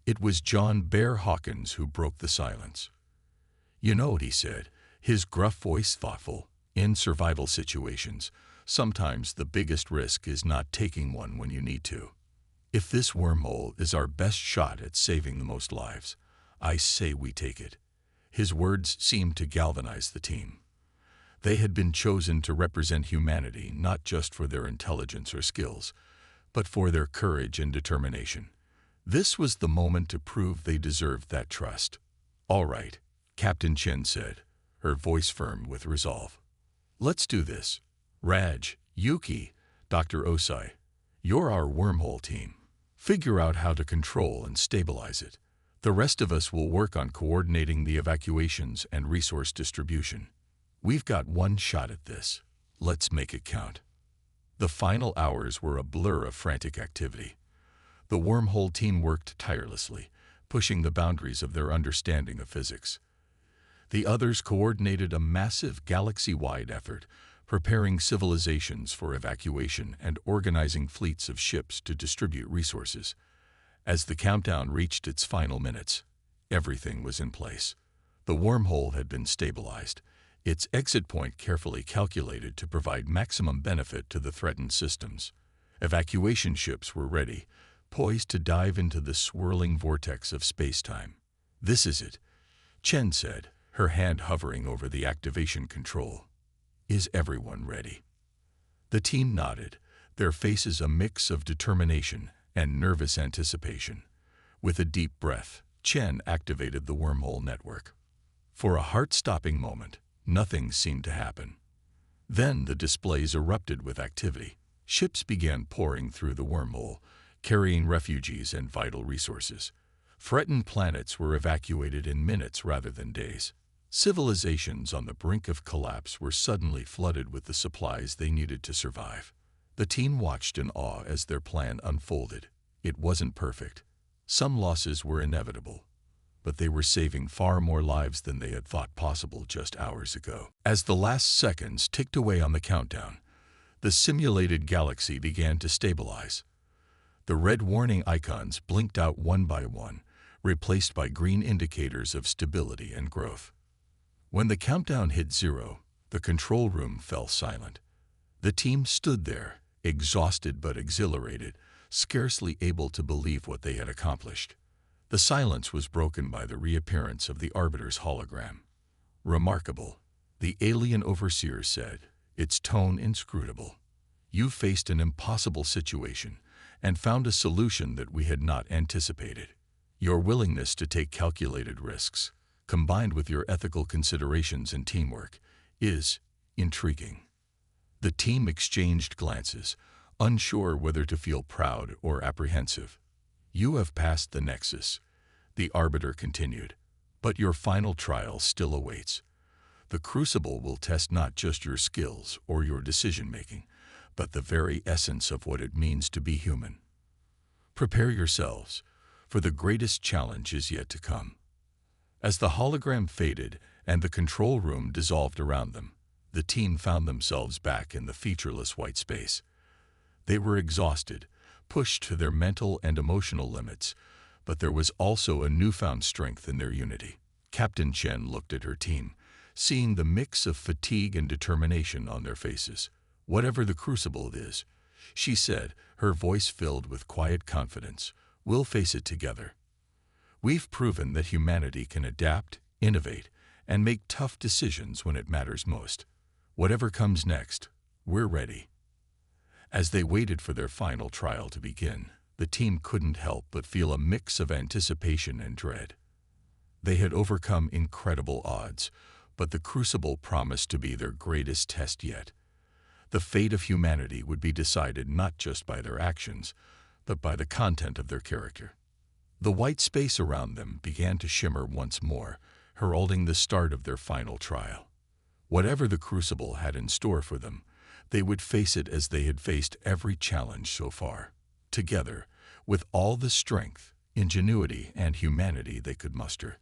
It was John Bear Hawkins who broke the silence. "You know what," he said, his gruff voice thoughtful. "In survival situations, sometimes the biggest risk is not taking one when you need to. If this wormhole is our best shot at saving the most lives, I say we take it." His words seemed to galvanize the team. They had been chosen to represent humanity not just for their intelligence or skills, but for their courage and determination. This was the moment to prove they deserved that trust. "All right," Captain Chen said, her voice firm with resolve. "Let's do this. Raj, Yuki, Dr. Osai, you're our wormhole team. Figure out how to control and stabilize it. The rest of us will work on coordinating the evacuations and resource distribution. We've got one shot at this. Let's make it count." The final hours were a blur of frantic activity. The wormhole team worked tirelessly, pushing the boundaries of their understanding of physics. The others coordinated a massive galaxy-wide effort, preparing civilizations for evacuation and organizing fleets of ships to distribute resources. As the countdown reached its final minutes, everything was in place. The wormhole had been stabilized, its exit point carefully calculated to provide maximum benefit to the threatened systems. Evacuation ships were ready, poised to dive into the swirling vortex of space-time. "This is it," Chen said, her hand hovering over the activation control. "Is everyone ready?" The team nodded, their faces a mix of determination and nervous anticipation. With a deep breath, Chen activated the wormhole network. For a heart-stopping moment, nothing seemed to happen. Then the displays erupted with activity. Ships began pouring through the wormhole, carrying refugees and vital resources. Threatened planets were evacuated in minutes rather than days. Civilizations on the brink of collapse were suddenly flooded with the supplies they needed to survive. The team watched in awe as their plan unfolded. It wasn't perfect. Some losses were inevitable, but they were saving far more lives than they had thought possible just hours ago. As the last seconds ticked away on the countdown, the simulated galaxy began to stabilize. The red warning icons blinked out one by one, replaced by green indicators of stability and growth. When the countdown hit 0, the control room fell silent. The team stood there, exhausted but exhilarated, scarcely able to believe what they had accomplished. The silence was broken by the reappearance of the Arbiter's hologram. "Remarkable," the alien overseer said, its tone inscrutable. "You faced an impossible situation and found a solution that we had not anticipated. Your willingness to take calculated risks, combined with your ethical considerations and teamwork, is intriguing." The team exchanged glances, unsure whether to feel proud or apprehensive. "You have passed the nexus," the Arbiter continued, "but your final trial still awaits. The Crucible will test not just your skills or your decision-making, but the very essence of what it means to be human. Prepare yourselves, for the greatest challenge is yet to come." As the hologram faded and the control room dissolved around them, the team found themselves back in the featureless white space. They were exhausted, pushed to their mental and emotional limits, but there was also a newfound strength in their unity. Captain Chen looked at her team, seeing the mix of fatigue and determination on their faces. "Whatever the crucible is," she said, her voice filled with quiet confidence, "we'll face it together. We've proven that humanity can adapt, innovate, and make tough decisions when it matters most. Whatever comes next, we're ready." As they waited for their final trial to begin, the team couldn't help but feel a mix of anticipation and dread. They had overcome incredible odds, but the crucible promised to be their greatest test yet. The fate of humanity would be decided not just by their actions, but by the content of their character. The white space around them began to shimmer once more, heralding the start of their final trial. Whatever the crucible had in store for them, they would face it as they had faced every challenge so far, together, with all the strength, ingenuity, and humanity they could muster.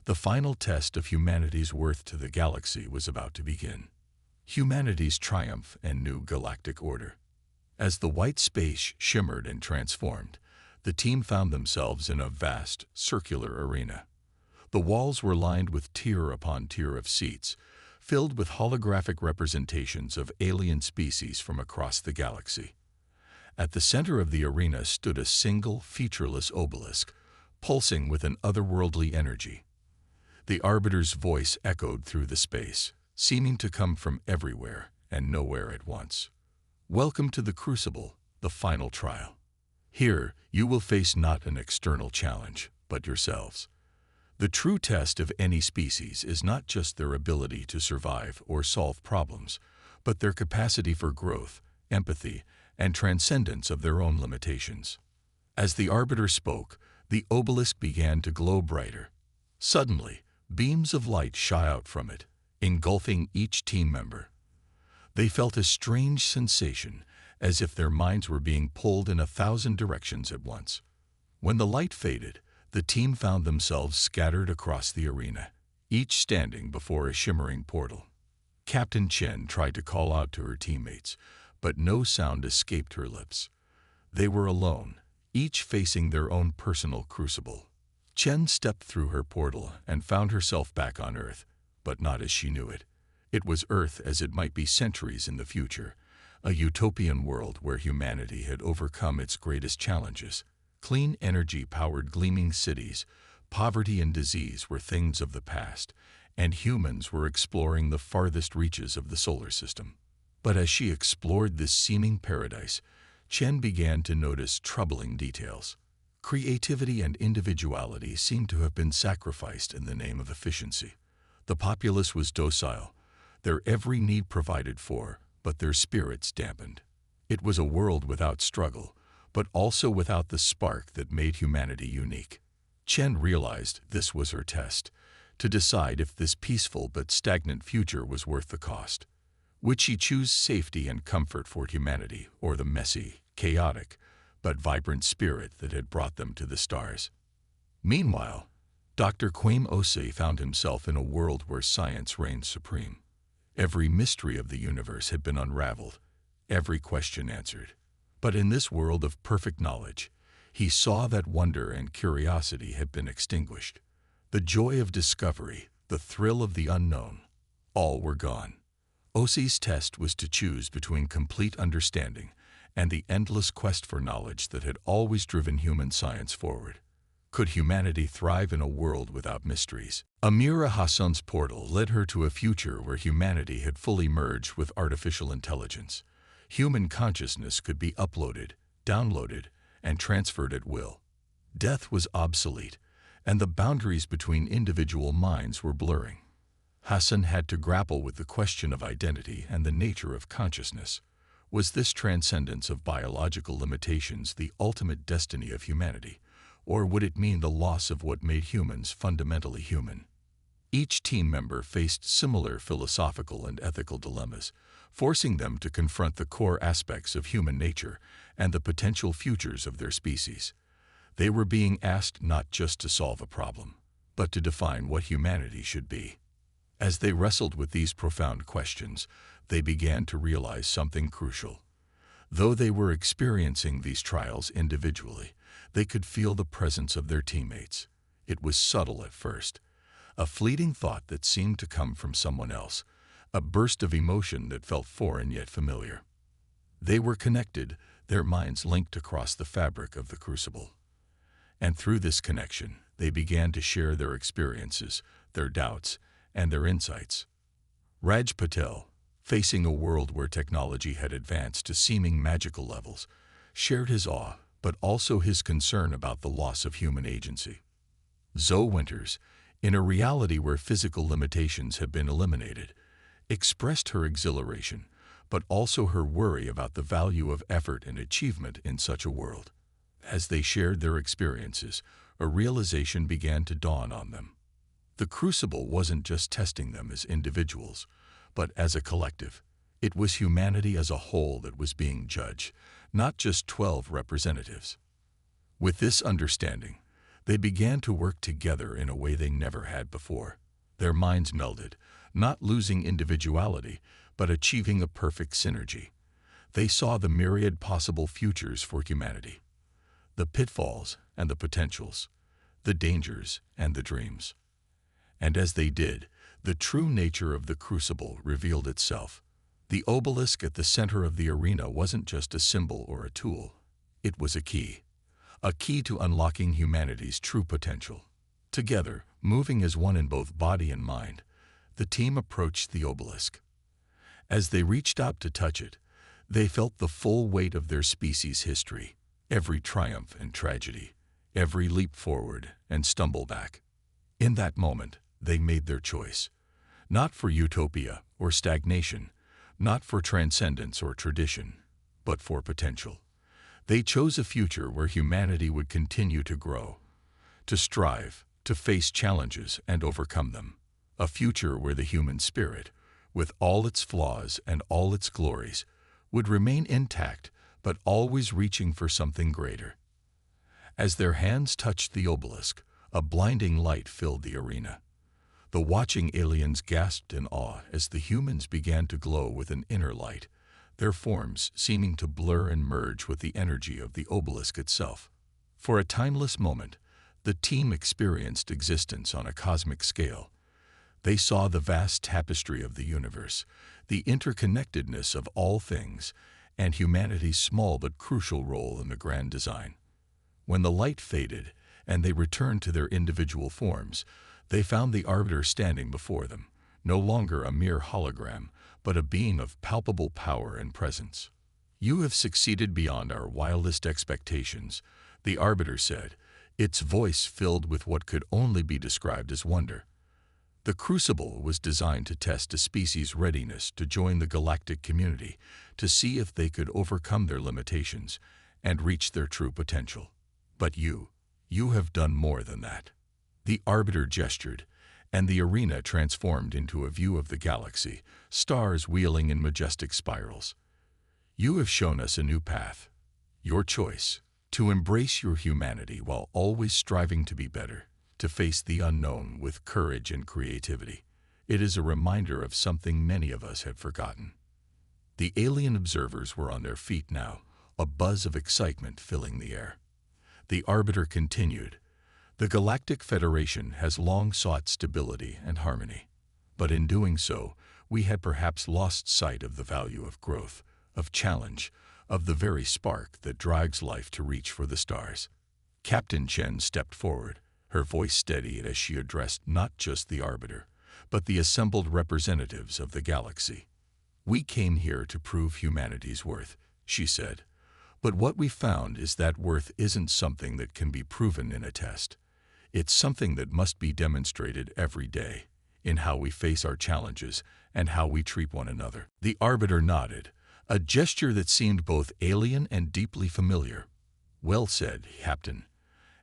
The final test of humanity's worth to the galaxy was about to begin. Humanity's triumph and new galactic order. As the white space shimmered and transformed, the team found themselves in a vast, circular arena. The walls were lined with tier upon tier of seats, filled with holographic representations of alien species from across the galaxy. At the center of the arena stood a single, featureless obelisk, pulsing with an otherworldly energy. The Arbiter's voice echoed through the space, seeming to come from everywhere and nowhere at once. "Welcome to the Crucible, the final trial. Here, you will face not an external challenge, but yourselves. The true test of any species is not just their ability to survive or solve problems, but their capacity for growth, empathy, and transcendence of their own limitations." As the Arbiter spoke, the obelisk began to glow brighter. Suddenly, beams of light shot out from it, engulfing each team member. They felt a strange sensation, as if their minds were being pulled in 1,000 directions at once. When the light faded, the team found themselves scattered across the arena, each standing before a shimmering portal. Captain Chen tried to call out to her teammates, but no sound escaped her lips. They were alone, each facing their own personal crucible. Chen stepped through her portal and found herself back on Earth, but not as she knew it. It was Earth as it might be centuries in the future, a utopian world where humanity had overcome its greatest challenges. Clean energy-powered gleaming cities, poverty and disease were things of the past, and humans were exploring the farthest reaches of the solar system. But as she explored this seeming paradise, Chen began to notice troubling details. Creativity and individuality seemed to have been sacrificed in the name of efficiency. The populace was docile, their every need provided for, but their spirits dampened. It was a world without struggle, but also without the spark that made humanity unique. Chen realized this was her test, to decide if this peaceful but stagnant future was worth the cost. Would she choose safety and comfort for humanity, or the messy, chaotic, but vibrant spirit that had brought them to the stars? Meanwhile, Dr. Quaim Osei found himself in a world where science reigned supreme. Every mystery of the universe had been unraveled, every question answered. But in this world of perfect knowledge, he saw that wonder and curiosity had been extinguished. The joy of discovery, the thrill of the unknown, all were gone. Osei's test was to choose between complete understanding and the endless quest for knowledge that had always driven human science forward. Could humanity thrive in a world without mysteries? Amira Hassan's portal led her to a future where humanity had fully merged with artificial intelligence. Human consciousness could be uploaded, downloaded, and transferred at will. Death was obsolete, and the boundaries between individual minds were blurring. Hassan had to grapple with the question of identity and the nature of consciousness. Was this transcendence of biological limitations the ultimate destiny of humanity, or would it mean the loss of what made humans fundamentally human? Each team member faced similar philosophical and ethical dilemmas, forcing them to confront the core aspects of human nature and the potential futures of their species. They were being asked not just to solve a problem, but to define what humanity should be. As they wrestled with these profound questions, they began to realize something crucial. Though they were experiencing these trials individually, they could feel the presence of their teammates. It was subtle at first, a fleeting thought that seemed to come from someone else, a burst of emotion that felt foreign yet familiar. They were connected, their minds linked across the fabric of the crucible. And through this connection, they began to share their experiences, their doubts, and their insights. Raj Patel, facing a world where technology had advanced to seeming magical levels, shared his awe, but also his concern about the loss of human agency. Zoe Winters, in a reality where physical limitations have been eliminated, expressed her exhilaration, but also her worry about the value of effort and achievement in such a world. As they shared their experiences, a realization began to dawn on them. The crucible wasn't just testing them as individuals, but as a collective. It was humanity as a whole that was being judged, not just 12 representatives. With this understanding, they began to work together in a way they never had before. Their minds melded, not losing individuality, but achieving a perfect synergy. They saw the myriad possible futures for humanity, the pitfalls and the potentials, the dangers and the dreams. And as they did, the true nature of the crucible revealed itself. The obelisk at the center of the arena wasn't just a symbol or a tool. It was a key to unlocking humanity's true potential. Together, moving as one in both body and mind, the team approached the obelisk. As they reached out to touch it, they felt the full weight of their species' history, every triumph and tragedy, every leap forward and stumble back. In that moment, they made their choice, not for utopia or stagnation, not for transcendence or tradition, but for potential. They chose a future where humanity would continue to grow, to strive, to face challenges and overcome them. A future where the human spirit, with all its flaws and all its glories, would remain intact, but always reaching for something greater. As their hands touched the obelisk, a blinding light filled the arena. The watching aliens gasped in awe as the humans began to glow with an inner light, their forms seeming to blur and merge with the energy of the obelisk itself. For a timeless moment, the team experienced existence on a cosmic scale. They saw the vast tapestry of the universe, the interconnectedness of all things, and humanity's small but crucial role in the grand design. When the light faded and they returned to their individual forms, they found the Arbiter standing before them, no longer a mere hologram, but a being of palpable power and presence. "You have succeeded beyond our wildest expectations," the Arbiter said, its voice filled with what could only be described as wonder. The Crucible was designed to test a species' readiness to join the galactic community, to see if they could overcome their limitations and reach their true potential. But you have done more than that. The Arbiter gestured, and the arena transformed into a view of the galaxy, stars wheeling in majestic spirals. You have shown us a new path. Your choice, to embrace your humanity while always striving to be better, to face the unknown with courage and creativity. It is a reminder of something many of us have forgotten. The alien observers were on their feet now, a buzz of excitement filling the air. The Arbiter continued, "The Galactic Federation has long sought stability and harmony, but in doing so, we had perhaps lost sight of the value of growth, of challenge, of the very spark that drives life to reach for the stars." Captain Chen stepped forward, her voice steady as she addressed not just the Arbiter, but the assembled representatives of the galaxy. "We came here to prove humanity's worth," she said. "But what we found is that worth isn't something that can be proven in a test. It's something that must be demonstrated every day, in how we face our challenges and how we treat one another." The Arbiter nodded, a gesture that seemed both alien and deeply familiar. "Well said, Captain.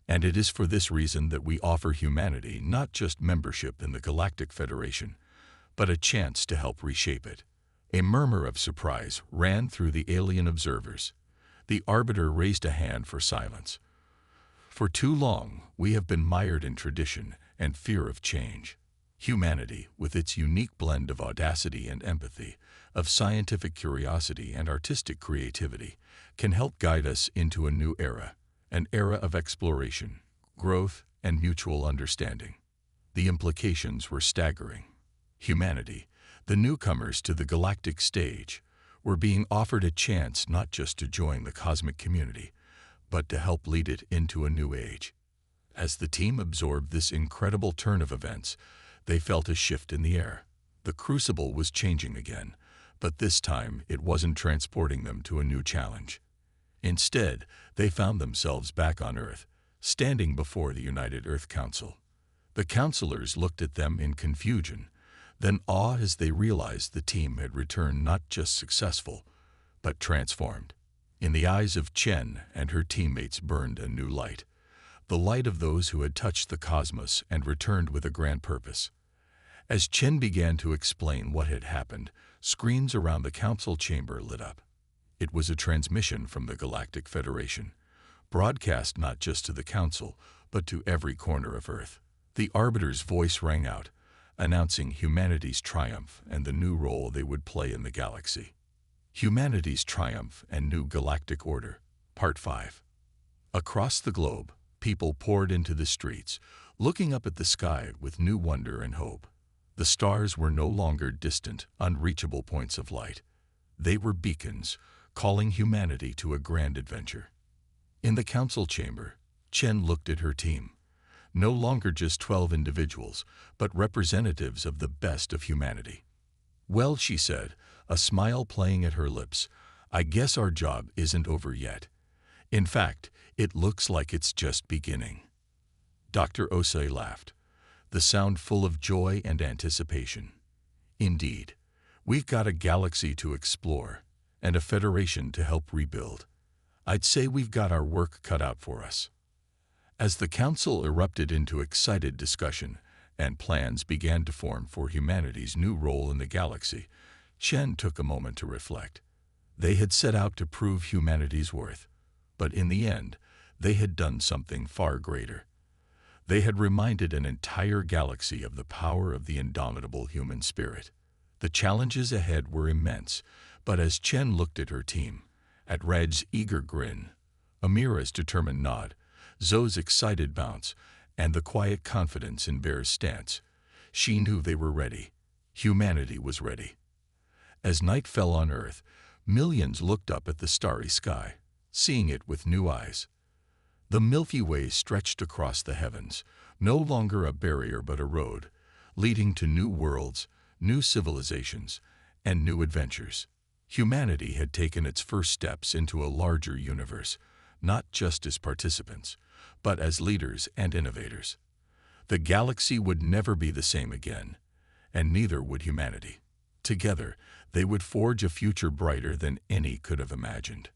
And it is for this reason that we offer humanity not just membership in the Galactic Federation, but a chance to help reshape it." A murmur of surprise ran through the alien observers. The Arbiter raised a hand for silence. "For too long, we have been mired in tradition and fear of change. Humanity, with its unique blend of audacity and empathy, of scientific curiosity and artistic creativity, can help guide us into a new era, an era of exploration, growth, and mutual understanding. The implications were staggering. Humanity, the newcomers to the galactic stage, were being offered a chance not just to join the cosmic community, but to help lead it into a new age. As the team absorbed this incredible turn of events, they felt a shift in the air. The crucible was changing again, but this time it wasn't transporting them to a new challenge. Instead, they found themselves back on Earth, standing before the United Earth Council. The counselors looked at them in confusion, then awe as they realized the team had returned not just successful, but transformed. In the eyes of Chen and her teammates burned a new light, the light of those who had touched the cosmos and returned with a grand purpose. As Chen began to explain what had happened, screens around the council chamber lit up. It was a transmission from the Galactic Federation, broadcast not just to the council, but to every corner of Earth. The Arbiter's voice rang out, announcing humanity's triumph and the new role they would play in the galaxy. Humanity's Triumph and New Galactic Order, Part 5. Across the globe, people poured into the streets, looking up at the sky with new wonder and hope. The stars were no longer distant, unreachable points of light. They were beacons, calling humanity to a grand adventure. In the council chamber, Chen looked at her team. No longer just 12 individuals, but representatives of the best of humanity. "Well," she said, a smile playing at her lips, "I guess our job isn't over yet. In fact, it looks like it's just beginning." Dr. Osei laughed, the sound full of joy and anticipation. "Indeed, we've got a galaxy to explore and a federation to help rebuild. I'd say we've got our work cut out for us." As the council erupted into excited discussion and plans began to form for humanity's new role in the galaxy, Chen took a moment to reflect. They had set out to prove humanity's worth, but in the end, they had done something far greater. They had reminded an entire galaxy of the power of the indomitable human spirit. The challenges ahead were immense, but as Chen looked at her team, at Red's eager grin, Amira's determined nod, Zoe's excited bounce, and the quiet confidence in Bear's stance, she knew they were ready. Humanity was ready. As night fell on Earth, millions looked up at the starry sky, seeing it with new eyes. The Milky Way stretched across the heavens, no longer a barrier but a road, leading to new worlds, new civilizations, and new adventures. Humanity had taken its first steps into a larger universe, not just as participants, but as leaders and innovators. The galaxy would never be the same again, and neither would humanity. Together, they would forge a future brighter than any could have imagined.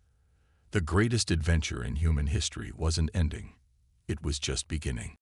The greatest adventure in human history wasn't ending. It was just beginning.